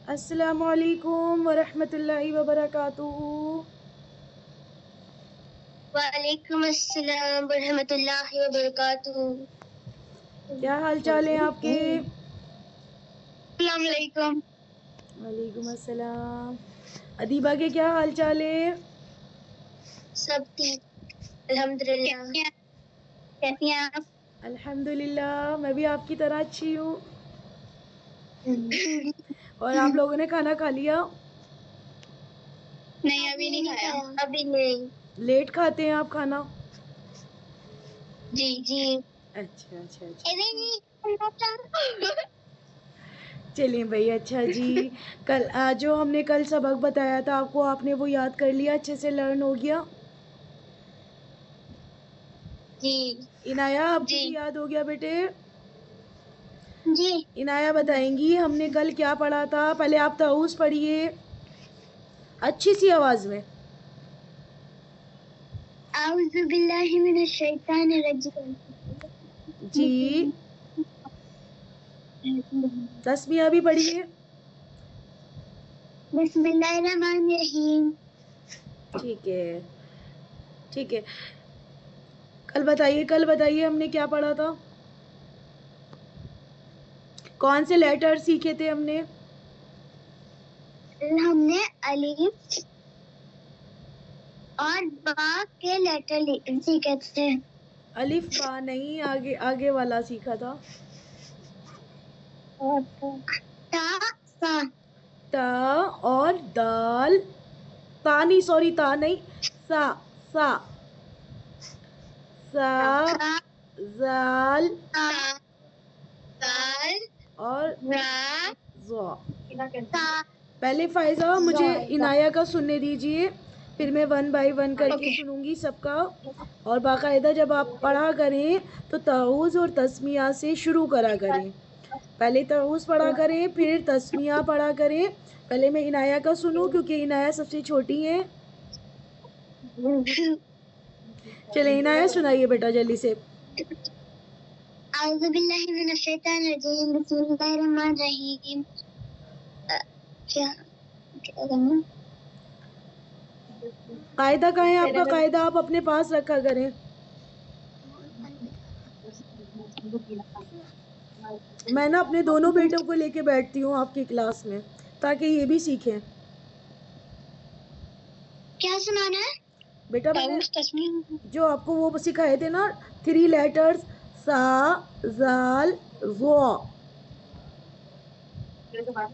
अस्सलामु अलैकुम वरहमतुल्लाहि वबरकातुहू। वालेकुम अस्सलाम वरहमतुल्लाहि वबरकातुहू। क्या हाल चाल है आपके? अस्सलाम वालेकुम। वालेकुम अस्सलाम। अदीबा के क्या हाल चाल है? सब ठीक अल्हम्दुलिल्लाह। कैसी हैं आप? अल्हम्दुलिल्लाह, मैं भी आपकी तरह अच्छी हूँ। और आप लोगों ने खाना खा लिया? नहीं, अभी नहीं खाया। अभी नहीं। लेट खाते हैं आप खाना? जी जी। अच्छा अच्छा अच्छा। अभी नहीं। चलिए भाई, अच्छा जी। कल जो हमने कल सबक बताया था आपको, आपने वो याद कर लिया? अच्छे से लर्न हो गया? जी इनाया, आपको जी भी याद हो गया बेटे? जी। इनाया बताएंगी हमने कल क्या पढ़ा था। पहले आप ताऊस पढ़िए अच्छी सी आवाज में। आऊज़ु बिल्लाहि मिनश शैतानिर रजीम। जी। तस्मिया भी पढ़िए। बिस्मिल्लाहिर्रहमानिर्रहीम। ठीक है ठीक है। कल बताइए हमने क्या पढ़ा था? कौन से लेटर सीखे थे हमने? हमने अलिफ और बा के लेटर सीखे थे। अलिफ बा नहीं, आगे आगे वाला सीखा था। ता सा। ता और दाल। ता नहीं, सॉरी, ता नहीं, सा सा सा जाल और ज़ा। पहले फायजा मुझे इनाया का सुनने दीजिए, फिर मैं 1 बाय 1 करके सुनूंगी सबका। और बाकायदा जब आप पढ़ा करें तो ताऊज़ और तस्मिया से शुरू करा करें। पहले ताऊज़ पढ़ा करें, फिर तस्मिया पढ़ा करें। पहले मैं इनाया का सुनूं क्योंकि इनाया सबसे छोटी है। चले इनाया, सुनाइए बेटा जल्दी से। आऊज़ु बिल्लाहि मिनश शैतानिर रजीम। बिस्मिल्लाहिर रहमानिर रहीम। क्या करना? कायदा कहाँ है आपका? कायदा आप अपने पास रखा करें। मैं ना अपने दोनों बेटों को लेके बैठती हूँ आपकी क्लास में, ताकि ये भी सीखें। क्या सुनाना है बेटा मैंने जो आपको वो सिखाए थे ना, 3 लेटर्स, सा जाल ज़ा।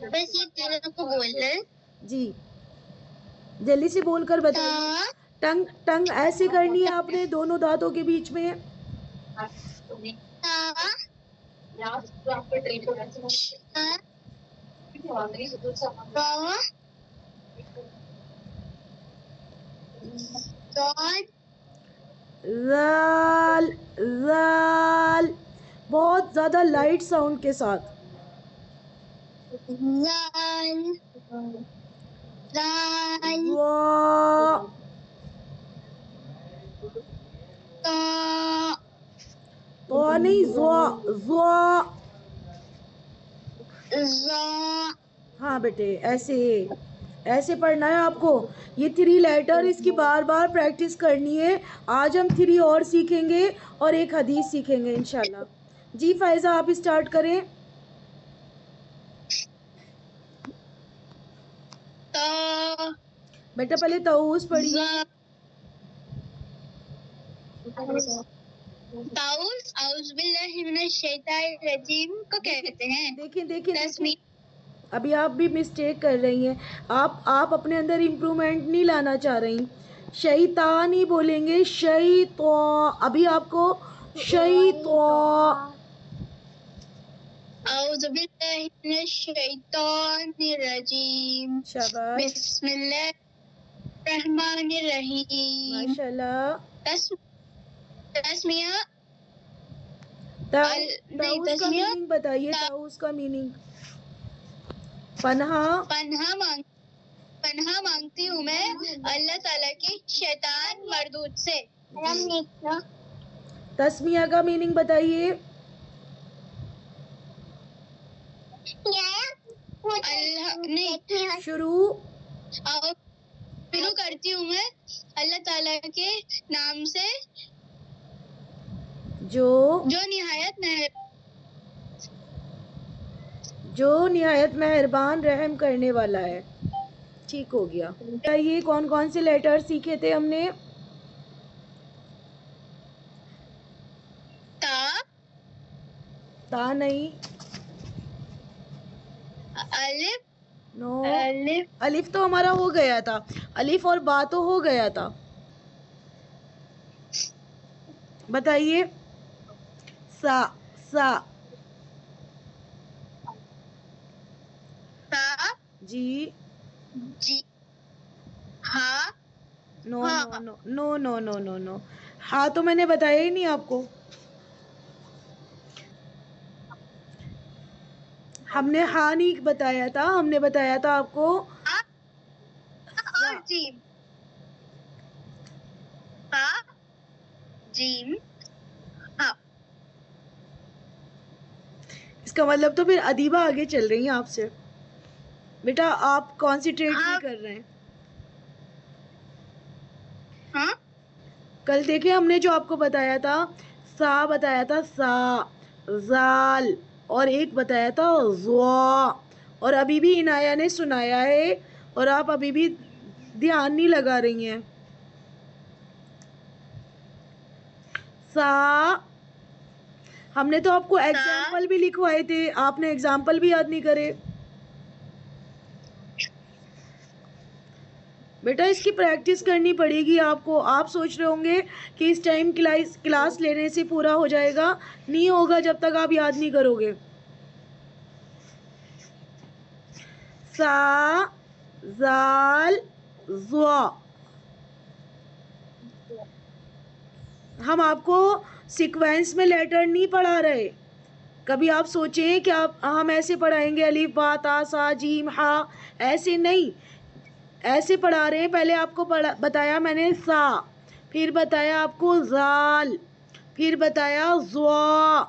बस ये तीनों को बोलना है। जी, जल्दी से बोलकर बताइए। टंग टंग ऐसे करनी है आपने दोनों दांतों के बीच में। जाल जाल, बहुत ज्यादा लाइट साउंड के साथ। तो नहीं, हाँ बेटे, ऐसे ऐसे पढ़ना है आपको। ये 3 लेटर, इसकी बार बार प्रैक्टिस करनी है। आज हम 3 और सीखेंगे और एक हदीस सीखेंगे इंशाल्लाह। जी फायजा, आप स्टार्ट करें। बेटा पहले ताऊस पढ़िए। ताऊस आऊज़ बिल्लाहि मिनश शैतानिर रजीम को कहते हैं। देखिए, अभी आप भी मिस्टेक कर रही हैं। आप अपने अंदर इम्प्रूवमेंट नहीं लाना चाह रही। शैतान ही बोलेंगे, शैतो। अभी आपको शैतो। आऊज़ु बिल्लाहि मिनश शैतानिर रजीम। शाबाश, बिस्मिल्लाहिर रहमानिर रहीम। माशाल्लाह। तस्मिया ताऊस का मीनिंग बताइए। ताऊस का मीनिंग पन्हा मांगती हूँ मैं अल्लाह ताला की शैतान मरदूद से। तस्मिया का मीनिंग बताइए। अल्लाह नहीं शुरू शुरू करती हूँ मैं अल्लाह ताला के नाम से जो निहायत मेहरबान रहम करने वाला है। ठीक हो गया। ये कौन कौन से लेटर सीखे थे हमने? ता नहीं, अलिफ नो, अलिफ तो हमारा हो गया था। अलिफ और बा तो हो गया था। बताइए। सा, सा जी, जी, हाँ, no no no no no no no no, हाँ तो मैंने बताया ही नहीं आपको। हमने हाँ नहीं बताया था, हमने बताया था आपको और जीम, हाँ, जीम, हाँ। इसका मतलब तो फिर अदीबा आगे चल रही हैं आपसे। बेटा आप कॉन्सेंट्रेट नहीं कर रहे हैं। हाँ? कल देखिए हमने जो आपको बताया था, सा बताया था, सा, जाल, और एक बताया था ज़्वा, और अभी भी इनाया ने सुनाया है और आप अभी भी ध्यान नहीं लगा रही हैं। सा, हमने तो आपको एग्जाम्पल भी लिखवाए थे, आपने एग्जाम्पल भी याद नहीं करे। बेटा इसकी प्रैक्टिस करनी पड़ेगी आपको। आप सोच रहे होंगे कि इस टाइम क्लास लेने से पूरा हो जाएगा, नहीं होगा जब तक आप याद नहीं करोगे। सा, जाल, ज़्वा। हम आपको सीक्वेंस में लेटर नहीं पढ़ा रहे। कभी आप सोचें कि हम ऐसे पढ़ाएंगे अलिफ बा ता सा जीम हा, ऐसे नहीं, ऐसे पढ़ा रहे हैं। पहले आपको बताया मैंने सा, फिर बताया आपको जाल, फिर बताया ज़्वा,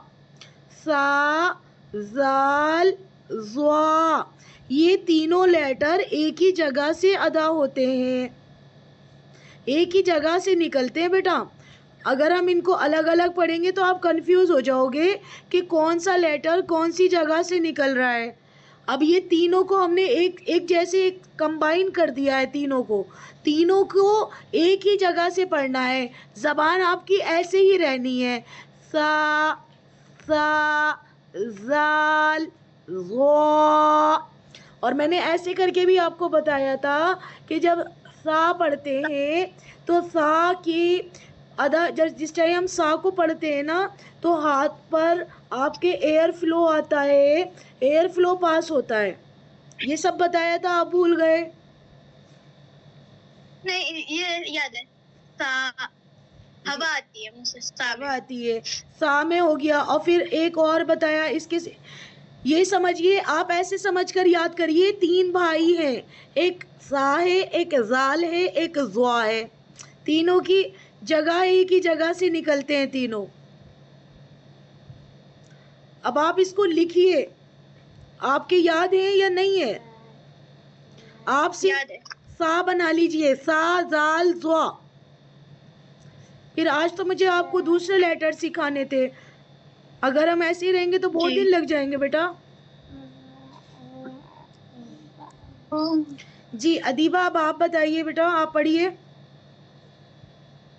सा, जाल, ज़्वा। ये तीनों लेटर एक ही जगह से अदा होते हैं, एक ही जगह से निकलते हैं बेटा। अगर हम इनको अलग अलग पढ़ेंगे तो आप कंफ्यूज हो जाओगे कि कौन सा लेटर कौन सी जगह से निकल रहा है। अब ये तीनों को हमने एक जैसे कंबाइन कर दिया है, तीनों को एक ही जगह से पढ़ना है। ज़बान आपकी ऐसे ही रहनी है, सा, सा, जाल, ज़्वा। और मैंने ऐसे करके भी आपको बताया था कि जब सा पढ़ते हैं तो सा की अदा, जिस टाइम हम सा को पढ़ते हैं ना, तो हाथ पर आपके एयर फ्लो आता है, एयर फ्लो पास होता है। ये सब बताया था, आप भूल गए? नहीं, ये याद है। सा, हवा आती है मुझसे, हवा आती है, सा में हो गया। और फिर एक और बताया इसके से, ये समझिए, आप ऐसे समझकर याद करिए, 3 भाई हैं, एक सा है, एक जाल है, एक ज़्वा है। तीनों की जगह एक ही जगह से निकलते हैं तीनों। अब आप इसको लिखिए, आपके याद है या नहीं है? आप याद है। सा बना लीजिए, सा, जाल, ज़्वा। फिर आज तो मुझे आपको दूसरे लेटर सिखाने थे। अगर हम ऐसे ही रहेंगे तो बहुत दिन लग जाएंगे बेटा। जी अदीबा, अब आप बताइए बेटा, आप पढ़िए।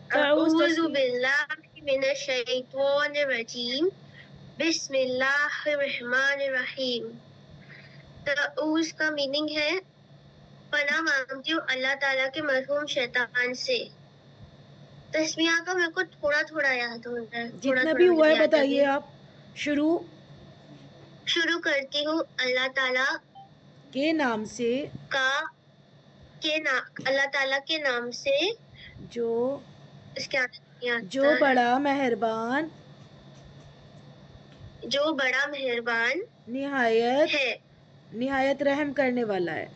अऊज़ु बिल्लाहि मिनश शैतानिर रजीम, बिस्मिल्लाहिर्रहमानिर रहीम। तऊज़ का मीनिंग है पनाह मांगती हूँ अल्लाह ताला के मरहूम शैतान से। तस्मीह का मेरे को थोड़ा थोड़ा याद हो रहा है, जितना भी हुआ है बताइए आप। शुरू करती हूँ अल्लाह ताला के नाम से, अल्लाह ताला के नाम से, जो जो बड़ा मेहरबान, निहायत है, निहायत रहम करने वाला है।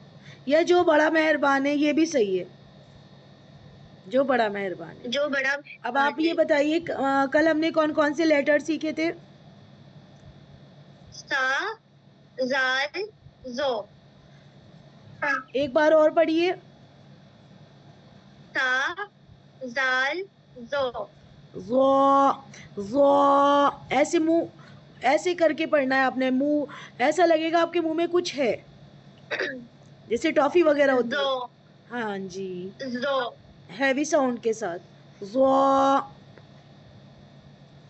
या जो बड़ा मेहरबान है, ये भी सही है, जो बड़ा मेहरबान है। अब आप ये बताइए, कल हमने कौन कौन से लेटर सीखे थे? सा, जाल, जो। एक बार और पढ़िए। ता जाल जो। ऐसे मुंह, ऐसे करके पढ़ना है आपने। मुंह ऐसा लगेगा आपके मुंह में कुछ है, जैसे टॉफी वगैरह होती है। जो हाँ जी, जो हैवी साउंड के साथ। जो।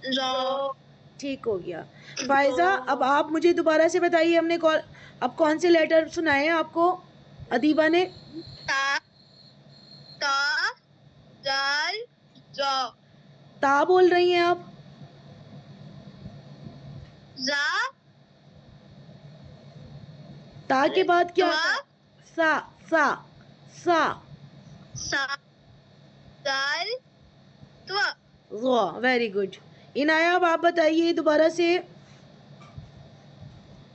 जो। ठीक हो गया। फायजा, अब आप मुझे दोबारा से बताइए, हमने अब कौन से लेटर सुनाए हैं आपको अदीबा ने? ता ता जाल जो। ता बोल रही हैं आप? जा ता के बाद क्या त्वा आता है? सा सा सा। सा जाल त्वा। Very good. इनाया, अब आप बताइए दोबारा से।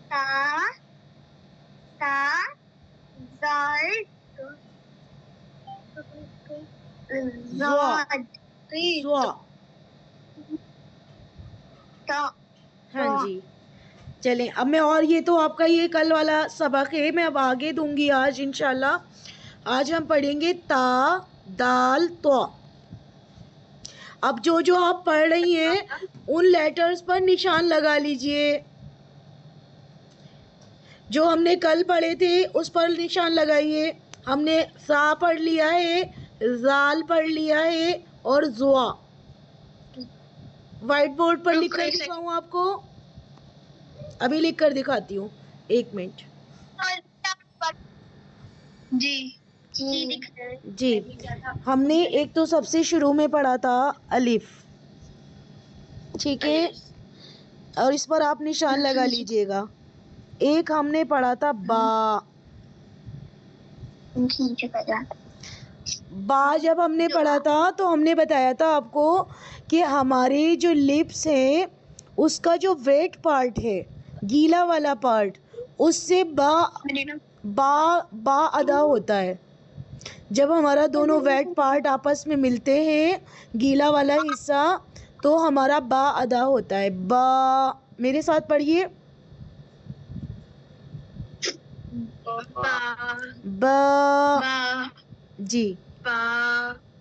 ता ता जाल जाद स्वा। ता। हाँ जी, चलें अब मैं, और ये तो आपका ये कल वाला सबक है, मैं अब आगे दूंगी आज इंशाल्लाह। आज हम पढ़ेंगे ता दाल तो। अब जो जो आप पढ़ रही हैं उन लेटर्स पर निशान लगा लीजिए। जो हमने कल पढ़े थे उस पर निशान लगाइए। हमने सा पढ़ लिया है, जाल पढ़ लिया है और जुआ। व्हाइट बोर्ड पर लिख कर दिखाऊं आपको? अभी लिख कर दिखाती हूँ, 1 मिनट। जी जी जी, हमने एक तो सबसे शुरू में पढ़ा था अलिफ, ठीक है, और इस पर आप निशान लगा लीजिएगा। एक हमने पढ़ा था बा। बा जब हमने पढ़ा था तो हमने बताया था आपको कि हमारे जो लिप्स हैं उसका जो वेट पार्ट है, गीला वाला पार्ट, उससे बा बा बा अदा होता है। जब हमारा दोनों वेट पार्ट आपस में मिलते हैं, गीला वाला हिस्सा, तो हमारा बा अदा होता है। बा, मेरे साथ पढ़िए। बा जी,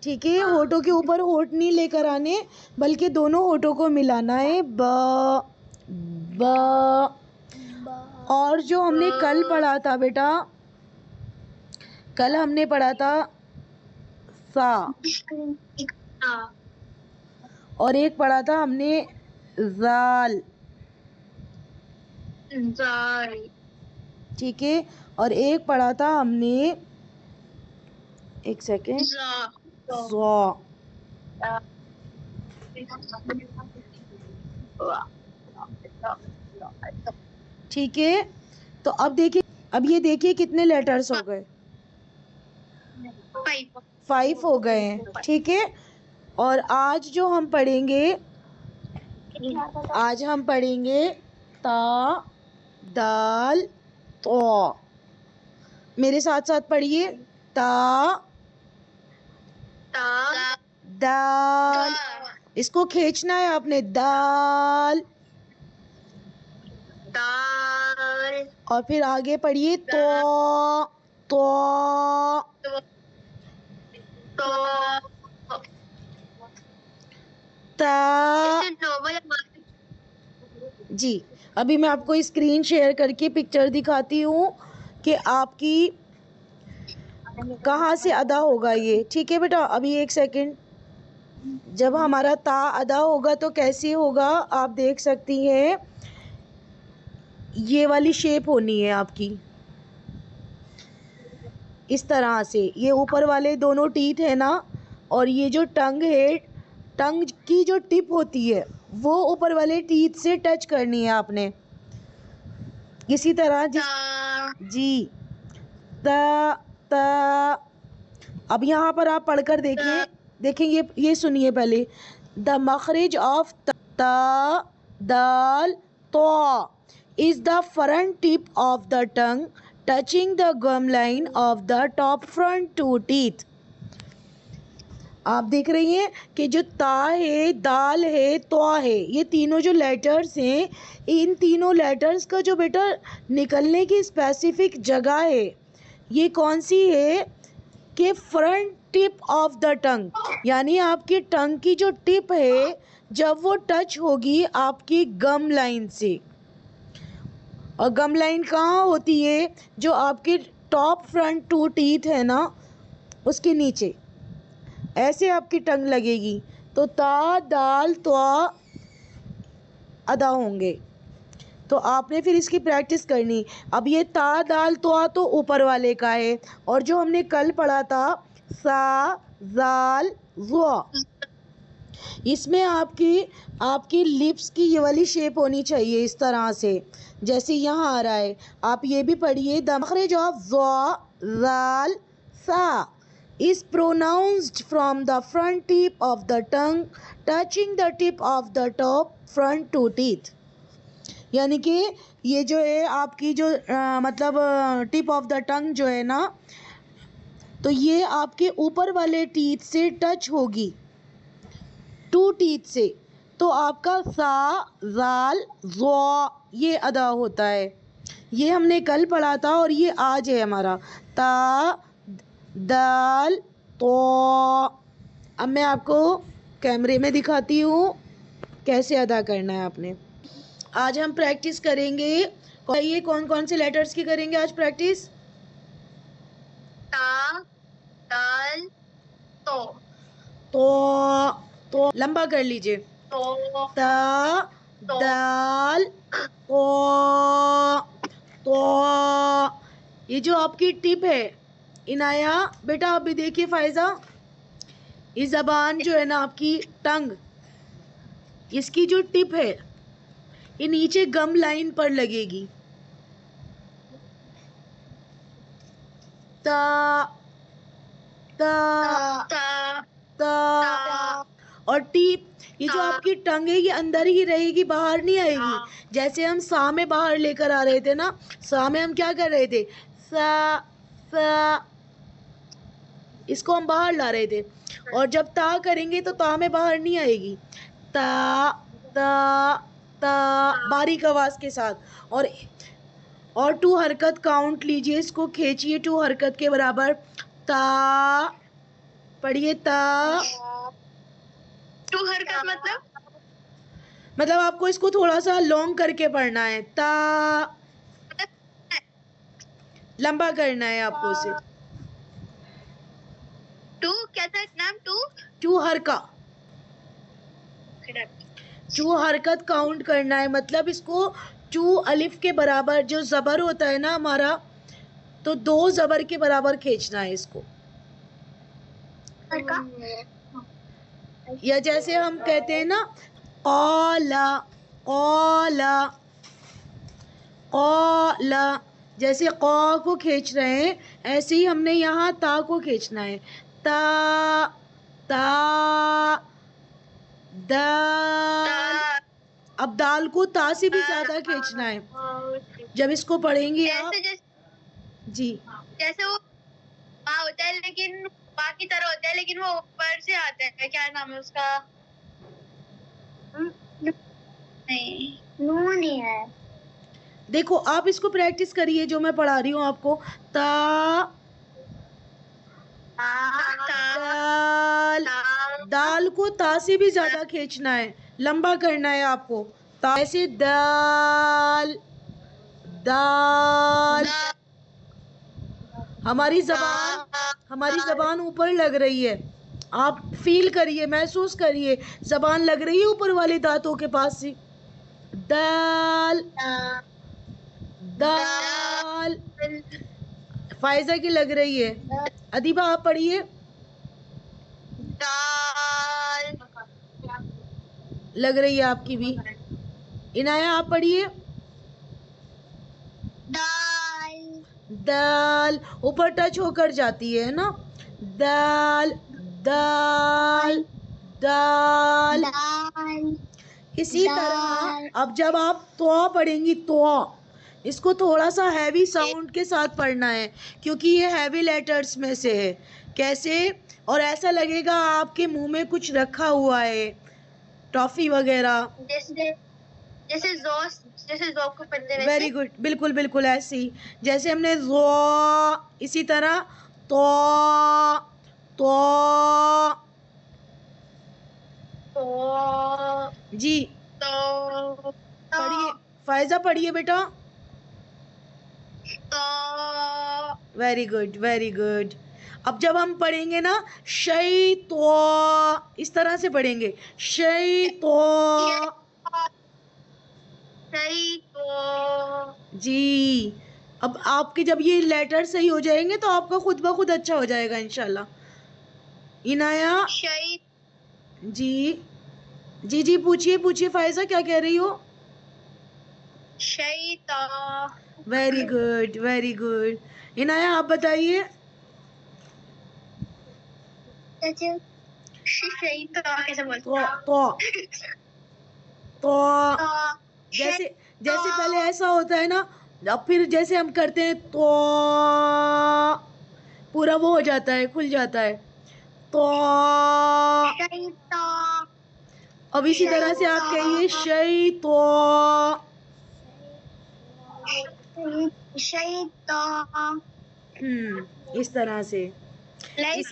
ठीक है। होठों के ऊपर होठ नहीं लेकर आने, बल्कि दोनों होठों को मिलाना है। बा बा। और जो हमने कल पढ़ा था बेटा, कल हमने पढ़ा था सा, और एक पढ़ा था हमने जाल, ठीक है, और एक पढ़ा था हमने, एक सेकेंड, ज़ा। ठीक है, तो अब देखिए, अब ये देखिए कितने लेटर्स हो गए। 5 हो गए हैं, ठीक है। और आज जो हम पढ़ेंगे, आज हम पढ़ेंगे ता दाल तो। मेरे साथ साथ पढ़िए। ता दाल, इसको खींचना है आपने, दाल। और फिर आगे पढ़िए तो ता। जी, अभी मैं आपको स्क्रीन शेयर करके पिक्चर दिखाती हूँ कि आपकी कहाँ से अदा होगा ये, ठीक है बेटा। अभी 1 सेकेंड। जब हमारा ता अदा होगा तो कैसे होगा आप देख सकती हैं। ये वाली शेप होनी है आपकी, इस तरह से। ये ऊपर वाले दोनों टीथ है ना, और ये जो टंग है, टंग की जो टिप होती है वो ऊपर वाले टीथ से टच करनी है आपने, इसी तरह। जी, ता। अब यहाँ पर आप पढ़कर देखें, देखें ये सुनिए पहले। द मखरिज ऑफ ता दाल तो is the front tip of the tongue touching the gum line of the top front 2 teeth. आप देख रही हैं कि जो ता है, दाल है, तवा है, ये तीनों जो लेटर्स हैं, इन तीनों लेटर्स का जो बेटा निकलने की स्पेसिफिक जगह है, ये कौन सी है कि front tip of the tongue, यानी आपकी टंग की जो टिप है जब वो टच होगी आपकी गम लाइन से, और गम लाइन कहाँ होती है, जो आपके टॉप फ्रंट 2 टीथ है ना, उसके नीचे ऐसे आपकी टंग लगेगी, तो ता दाल त्वा अदा होंगे। तो आपने फिर इसकी प्रैक्टिस करनी। अब ये ता दाल त्वा तो ऊपर वाले का है, और जो हमने कल पढ़ा था सा जाल ज़ुआ, इसमें आपकी लिप्स की ये वाली शेप होनी चाहिए इस तरह से, जैसे यहाँ आ रहा है। आप ये भी पढ़िए, द मखरज ऑफ ज़ुआ जाल सा is pronounced from the front tip of the tongue touching the tip of the top front 2 teeth। यानी कि ये जो है आपकी जो मतलब टिप ऑफ द टंग जो है ना, तो ये आपके ऊपर वाले टीथ से टच होगी, 2 टीथ से, तो आपका सा जाल ज़ुआ ये अदा होता है। ये हमने कल पढ़ा था और ये आज है हमारा ता दाल तो। अब मैं आपको कैमरे में दिखाती हूँ कैसे अदा करना है आपने। आज हम प्रैक्टिस करेंगे, ये कौन कौन से लेटर्स की करेंगे आज प्रैक्टिस? ता दाल तो। तो लंबा कर लीजिए, तो ता दाल तो। ये जो आपकी टिप है इनाया बेटा, आप भी देखिए फायजा, ये ज़बान जो है ना आपकी टंग, इसकी जो टिप है ये नीचे गम लाइन पर लगेगी। ता ता ता ता, और टिप ये जो आपकी टंग है ये अंदर ही रहेगी, बाहर नहीं आएगी। जैसे हम सा में बाहर लेकर आ रहे थे ना, सा में हम क्या कर रहे थे, सा सा, इसको हम बाहर ला रहे थे, और जब ता करेंगे तो ता में बाहर नहीं आएगी, ता ता ता बारीक आवाज के साथ। और 2 हरकत काउंट लीजिए, इसको खींचिए 2 हरकत के बराबर। ता पढ़िए, ता 2 हरकत मतलब आपको इसको थोड़ा सा लॉन्ग करके पढ़ना है, ता लंबा करना है आपको इसे। 2 क्या था नाम? 2 हरकत काउंट करना है, मतलब इसको 2 अलिफ के बराबर, जो ज़बर होता है ना हमारा, तो 2 ज़बर के बराबर खींचना है इसको। या जैसे हम कहते हैं ना क़ाला क़ाला क़ाला, जैसे क़ा को खींच रहे हैं ऐसे ही हमने यहाँ ता को खींचना है, ता ता दाल। अब दाल को ता से भी ज्यादा खींचना है जब इसको पढ़ेंगे आप। जी जैसे वो पा होता है लेकिन पा की तरह होता है, लेकिन वो ऊपर से आता है, क्या नाम है उसका? नहीं, नून ही है। देखो आप इसको प्रैक्टिस करिए जो मैं पढ़ा रही हूँ आपको। ता दाल, दाल को ता से भी ज्यादा खींचना है, लंबा करना है आपको। ता ऐसे दाल दाल, हमारी जबान ऊपर लग रही है, आप फील करिए, महसूस करिए, जबान लग रही है ऊपर वाले दांतों के पास से। दाल दाल, फायजा की लग रही है। अदीबा आप पढ़िए, दाल लग रही है आपकी भी। इनाया आप पढ़िए, दाल दाल ऊपर टच होकर जाती है ना, दाल दाल दाल। इसी तरह अब जब आप तवा पढ़ेंगी, तवा इसको थोड़ा सा हैवी साउंड के साथ पढ़ना है क्योंकि ये हैवी लेटर्स में से है। कैसे? और ऐसा लगेगा आपके मुंह में कुछ रखा हुआ है, टॉफी वगैरह। जैसे जैसे जॉ को पढ़ते वैसे। वेरी गुड, बिल्कुल बिल्कुल ऐसे ही जैसे हमने ज़ो, इसी तरह तो तो जी। तो पढ़िए फायजा, पढ़िए बेटा। तो वेरी गुड वेरी गुड। अब जब हम पढ़ेंगे ना शै तो, इस तरह से पढ़ेंगे शै तो। सही तो जी। अब आपके जब ये लेटर सही हो जाएंगे तो आपका खुद ब खुद अच्छा हो जाएगा इंशाल्लाह। इनाया शही जी जी जी, पूछिए पूछिए फायजा, क्या कह रही हो? Shaita very good very good. Inaaya आप बताइए। शैता कैसे बोलते तो जैसे जैसे पहले ऐसा होता है ना, अब फिर जैसे हम करते हैं तो पूरा वो हो जाता है, खुल जाता है तो। अब इसी तरह से आप कहिए शै तो। इस तरह से लाइक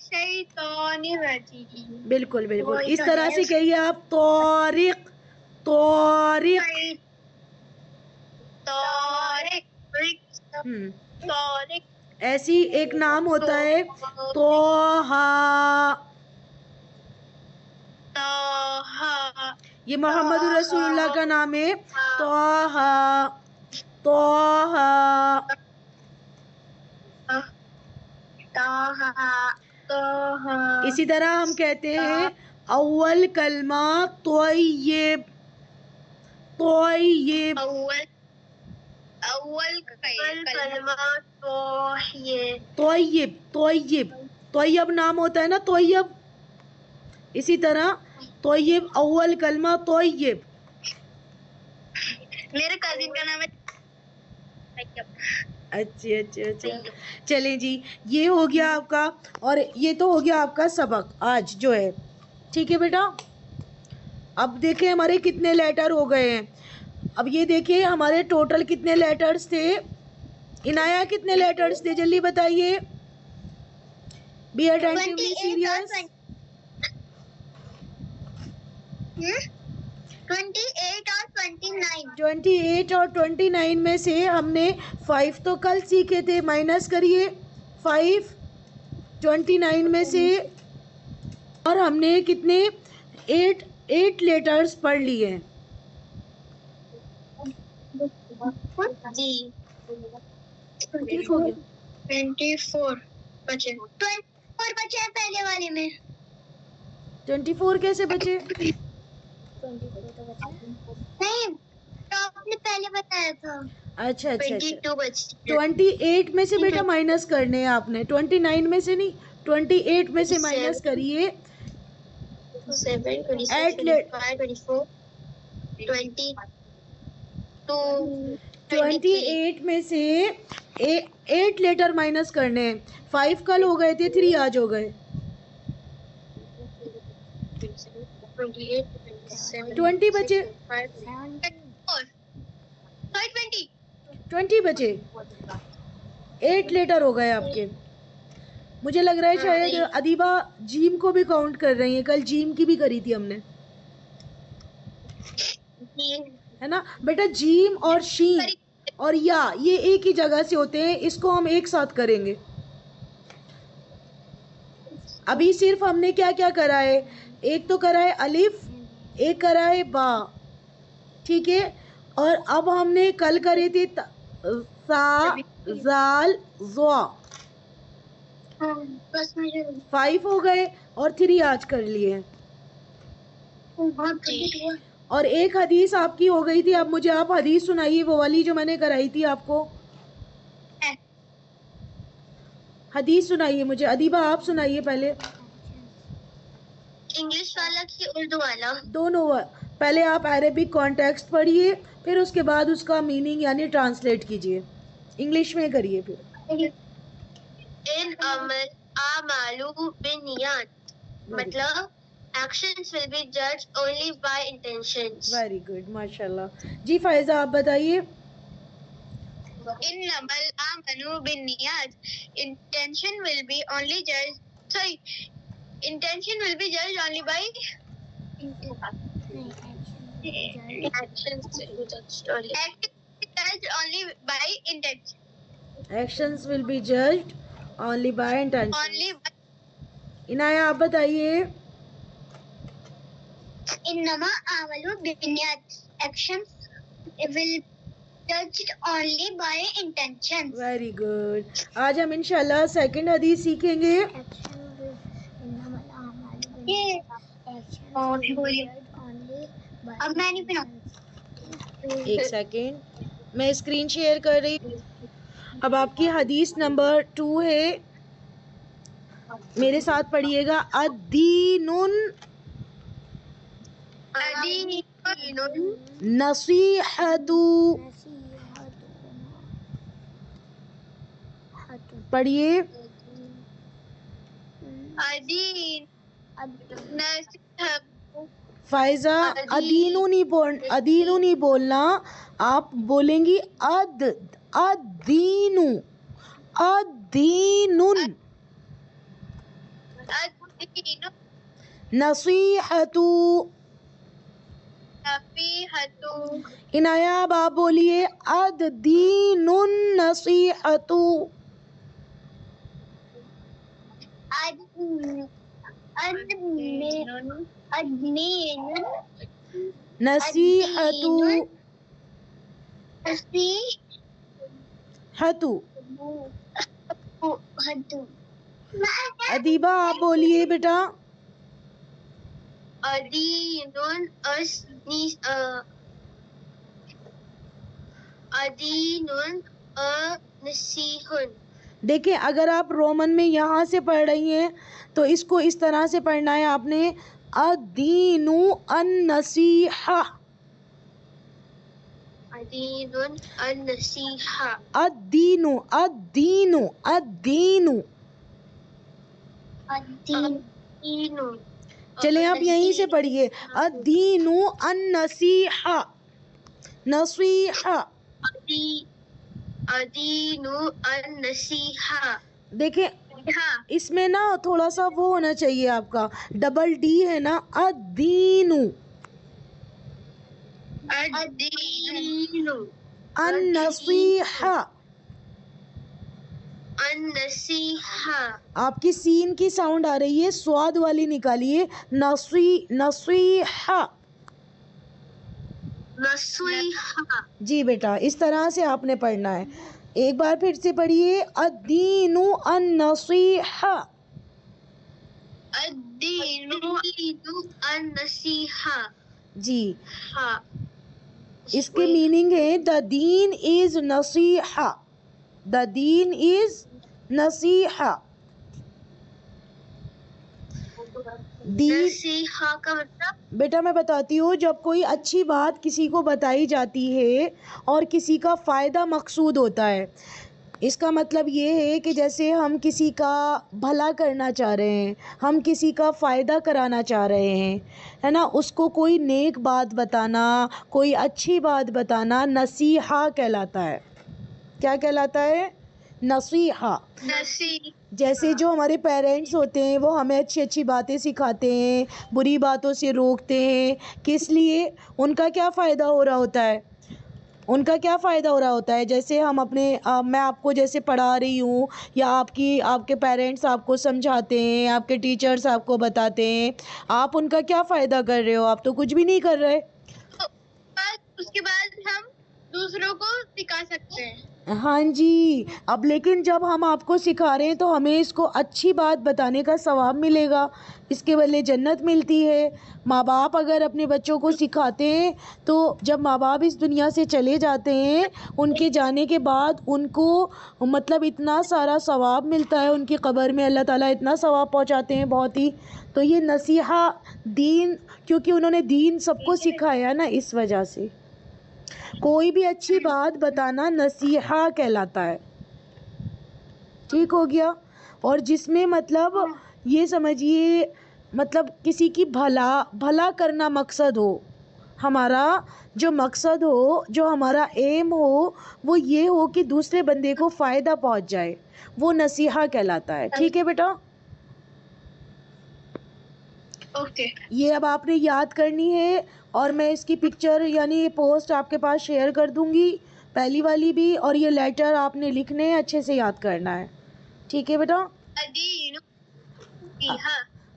शैतानी रजीम। बिल्कुल बिल्कुल इस तरह से कहिए आप तौरिक तौरिक। तौरिक ऐसी एक नाम होता है तोहा, ये मोहम्मद रसूलुल्लाह का नाम है तोहा तोहा। इसी तरह हम कहते हैं अव्वल कलमा तोय्यिब तोय्यिब। अव्वल कलमा तोय्यिब तोय्यिब तोय्यब नाम होता है ना तोय्यब, इसी तरह तोय्यिब अव्वल कलमा तोय्यिब। मेरे कजिन का नाम है। अच्छे अच्छे अच्छे। चलें जी, ये हो गया आपका, और ये तो हो गया आपका सबक आज जो है। ठीक है बेटा, अब देखें हमारे कितने लेटर हो गए हैं। अब ये देखिए हमारे टोटल कितने लेटर्स थे। इनाया कितने लेटर्स थे, जल्दी बताइए। B attentively serious. 28 और 29 में से हमने 5 तो कल सीखे थे, माइनस करिए 5 29 में से, और हमने कितने 8 लेटर्स पढ़ लिए। जी ठीक हो गया। 24 बचे। 24 बचे हैं पहले वाले में। 24 कैसे बचे? नहीं, तो आपने पहले बताया था। अच्छा अच्छा 22 बचे। 28 में से बेटा माइनस करने हैं आपने, 29 में से नहीं, 28 में से माइनस करिए। 7 26 25 24 22 28 में से 8 लेटर माइनस करने हैं। 5 कल हो गए थे, 3 आज हो गए। 20 बचे। 20 बचे, 8 लेटर हो गए आपके। मुझे लग रहा है शायद अदीबा जीम को भी काउंट कर रही है, कल जीम की भी करी थी हमने, है ना बेटा। जीम और शीन और या ये एक ही जगह से होते हैं, इसको हम एक साथ करेंगे। अभी सिर्फ हमने क्या क्या करा है, एक तो करा है अलिफ, एक करा है बा, ठीक है। और अब हमने कल करे थे सा जाल ज़ा, 5 हो गए और 3 आज कर लिए। और एक हदीस आपकी हो गई थी, अब मुझे आप हदीस सुनाइए, वो वाली जो मैंने कराई थी आपको। हदीस सुनाइए मुझे, अदीबा आप सुनाइए पहले। इंग्लिश वाला कि उर्दू वाला? दोनों पहले आप अरेबिक कॉन्टेक्स्ट पढ़िए, फिर उसके बाद उसका मीनिंग यानी ट्रांसलेट कीजिए, इंग्लिश में करिए फिर। इन अमल आमालू बिनियत, मतलब actions will be judged only by intentions. Very good, माशाल्लाह। जी फायजा, आप बताइए। इन्नमल आमलू बिनियत, intention will be only judged, sorry, intention will be judged only by actions will be judged only by intention. Actions will be judged only by intention. Only by Inaya, आप बताइए। इन्नमा आमलू बिनियत, actions will judged only by intentions. Very good. आज हम इंशाल्लाह second हदीस सीखेंगे। अब मैं नहीं पढ़ा। एक सेकंड, मैं स्क्रीन शेयर कर रही। अब आपकी हदीस नंबर 2 है, मेरे साथ पढ़िएगा। अद्दीनुन नसीहतु, पढ़िए। फायजा, अदीनु नहीं बोलना, आप बोलेंगी अदीनु, अदीनुन नसीहतु। इनाया, अब आप बोलिए अदीनुन नसीहतु। नसीहतु, हतु। अदीबा, आप बोलिए बेटा। अदीनुन नसीहुन। देखिए, अगर आप रोमन में यहाँ से पढ़ रही हैं तो इसको इस तरह से पढ़ना है आपने, अदीनु अन-नसीहा, अदीनुन अन-नसीहा, अदीनु अदीनु अदीनु। अदीनु। चले आप यहीं से पढ़िए, अदीनु अन-नसीहा, नसीहा। अदीनु अन-नसीहा। देखिए, इसमें ना थोड़ा सा वो होना चाहिए आपका, डबल डी है ना, अदीनु अन-नसीहा। आपकी सीन की साउंड आ रही है, स्वाद वाली निकालिए, नसीहा। जी बेटा, इस तरह से आपने पढ़ना है। एक बार फिर से पढ़िए, अदीनु अन-नसीहा, अदीनु अन-नसीहा। जी हाँ, इसके मीनिंग है the Deen is Naseeha, the Deen is Naseeha. Naseeha का मतलब, बेटा मैं बताती हूँ, जब कोई अच्छी बात किसी को बताई जाती है और किसी का फ़ायदा मकसूद होता है, इसका मतलब ये है कि जैसे हम किसी का भला करना चाह रहे हैं, हम किसी का फ़ायदा कराना चाह रहे हैं, है ना, उसको कोई नेक बात बताना, कोई अच्छी बात बताना नसीहा कहलाता है। क्या कहलाता है? नसीहा। जैसे जो हमारे पेरेंट्स होते हैं वो हमें अच्छी अच्छी बातें सिखाते हैं, बुरी बातों से रोकते हैं, किस लिए? उनका क्या फ़ायदा हो रहा होता है, उनका क्या फ़ायदा हो रहा होता है। जैसे हम अपने मैं आपको जैसे पढ़ा रही हूँ, या आपके पेरेंट्स आपको समझाते हैं, आपके टीचर्स आपको बताते हैं, आप उनका क्या फ़ायदा कर रहे हो? आप तो कुछ भी नहीं कर रहे। उसके बाद हम दूसरों को सिखा सकते हैं। हाँ जी। अब लेकिन जब हम आपको सिखा रहे हैं तो हमें इसको अच्छी बात बताने का सवाब मिलेगा, इसके बदले जन्नत मिलती है। माँ बाप अगर अपने बच्चों को सिखाते हैं तो जब माँ बाप इस दुनिया से चले जाते हैं, उनके जाने के बाद उनको मतलब इतना सारा सवाब मिलता है, उनकी कब्र में अल्लाह ताला इतना सवाब पहुँचाते हैं बहुत ही। तो ये नसीहा दीन, क्योंकि उन्होंने दीन सबको सिखाया ना, इस वजह से कोई भी अच्छी बात बताना नसीहा कहलाता है। ठीक हो गया। और जिसमें मतलब ये समझिए, मतलब किसी की भला करना मकसद हो, हमारा जो मकसद हो, जो हमारा एम हो, वो ये हो कि दूसरे बंदे को फ़ायदा पहुंच जाए, वो नसीहा कहलाता है। ठीक है बेटा। ओके। ये अब आपने याद करनी है, और मैं इसकी पिक्चर यानी ये पोस्ट आपके पास शेयर कर दूंगी, पहली वाली भी, और ये लेटर आपने लिखने हैं, अच्छे से याद करना है। ठीक है बेटा।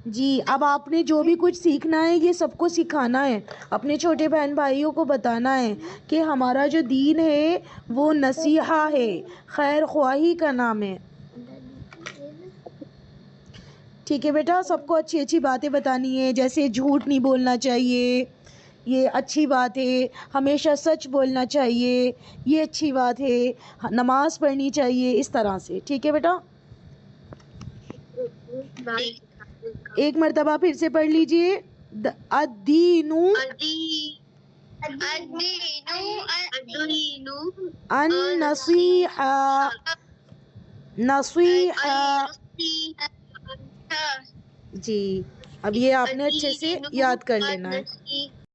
जी। अब आपने जो भी कुछ सीखना है ये सबको सिखाना है, अपने छोटे बहन भाइयों को बताना है कि हमारा जो दीन है वो नसीहा है, खैर ख्वाही का नाम है। ठीक है बेटा। सबको अच्छी अच्छी बातें बतानी है, जैसे झूठ नहीं बोलना चाहिए, ये अच्छी बात है। हमेशा सच बोलना चाहिए, ये अच्छी बात है। नमाज पढ़नी चाहिए, इस तरह से। ठीक है बेटा। एक मर्तबा फिर से पढ़ लीजिए। अद्दीनु अन-नसीहा, नसीहा। जी। अब ये आपने अच्छे से याद कर लेना है।